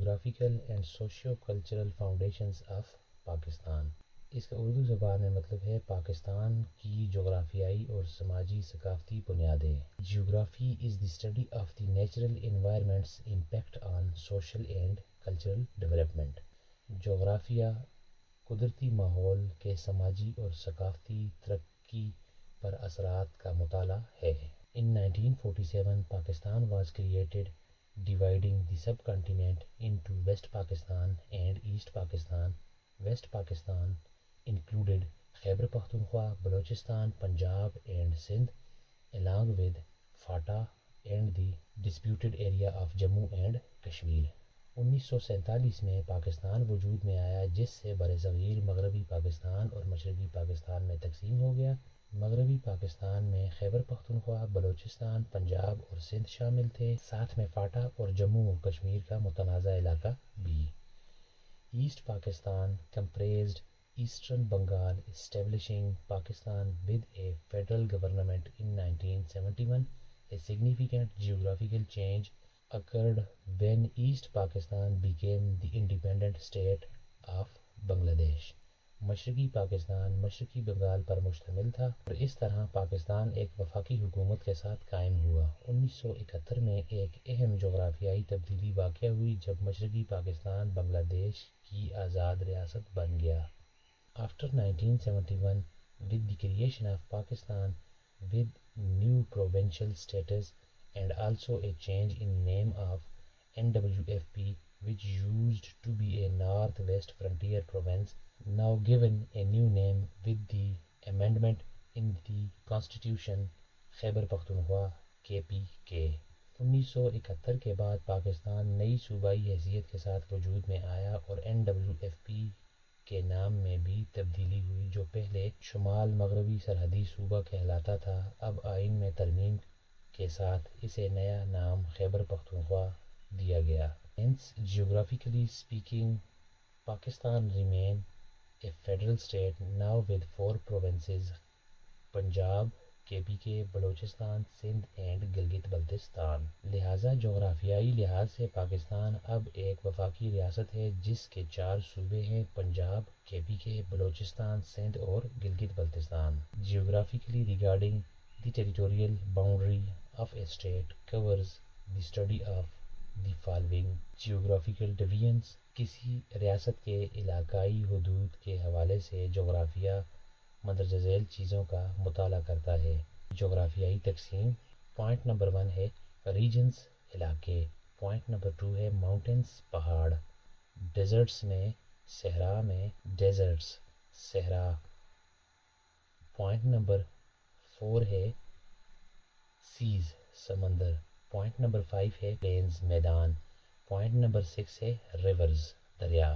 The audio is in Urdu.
Geographical and socio cultural foundations of Pakistan. اس کا اردو زبان میں مطلب ہے پاکستان کی جغرافیائی اور سماجی ثقافتی بنیادیں۔ Geography is the study of the natural environments impact on social and cultural development. جغرافیہ قدرتی ماحول کے سماجی اور ثقافتی ترقی پر اثرات کا مطالعہ ہے۔ In 1947 Pakistan was created, dividing the subcontinent into West Pakistan and East Pakistan. West Pakistan included Khyber Pakhtunkhwa, Balochistan, Punjab and Sindh, along with FATA and the disputed area of Jammu and Kashmir. 1947 میں پاکستان وجود میں آیا جس سے برصغیر مغربی پاکستان اور مشرقی پاکستان میں تقسیم ہو گیا۔ مغربی پاکستان میں خیبر پختونخوا، بلوچستان، پنجاب اور سندھ شامل تھے، ساتھ میں فاٹا اور جموں و کشمیر کا متنازع علاقہ بھی۔ East Pakistan comprised Eastern Bengal, establishing Pakistan with a federal government in 1971. A significant geographical change occurred when East Pakistan became the independent state of Bangladesh. مشرقی پاکستان مشرقی بنگال پر مشتمل تھا اور اس طرح پاکستان ایک وفاقی حکومت کے ساتھ قائم ہوا۔ 1971 میں ایک اہم جغرافیائی تبدیلی واقع ہوئی جب مشرقی پاکستان بنگلہ دیش کی آزاد ریاست بن گیا۔ After 1971, with the creation of Pakistan with new provincial status and also a change in name of NWFP, which used to be a Northwest Frontier Province, now given a new name with the amendment in the Constitution, Khyber Pakhtunkhwa KPK۔ 1971 کے بعد پاکستان نئی صوبائی حیثیت کے ساتھ وجود میں آیا اور NWFP کے نام میں بھی تبدیلی ہوئی، جو پہلے شمال مغربی سرحدی صوبہ کہلاتا تھا، اب آئین میں ترمیم کے ساتھ اسے نیا نام خیبر پختونخوا دیا گیا۔ Hence, geographically speaking, Pakistan remain a federal state now with 4 provinces: Punjab, KPK, Balochistan, Sindh and Gilgit Baltistan۔ لہٰذا جغرافیائی لحاظ سے پاکستان اب ایک وفاقی ریاست ہے جس کے 4 صوبے ہیں: پنجاب، KPK، بلوچستان، سندھ اور Gilgit Baltistan. Geographically regarding the territorial boundary of a state covers the study of the following geographical divisions۔ کسی ریاست کے علاقائی حدود کے حوالے سے جغرافیہ مندرجہ ذیل چیزوں کا مطالعہ کرتا ہے۔ جغرافیائی تقسیم: پوائنٹ نمبر 1 ہے ریجنز علاقے، پوائنٹ نمبر 2 ہے ماؤنٹینز پہاڑ، ڈیزرٹس میں صحرا میں ڈیزرٹس صحرا، پوائنٹ نمبر 4 ہے سیز سمندر، پوائنٹ نمبر 5 ہے پلینز میدان، پوائنٹ نمبر 6 ہے ریورز دریا۔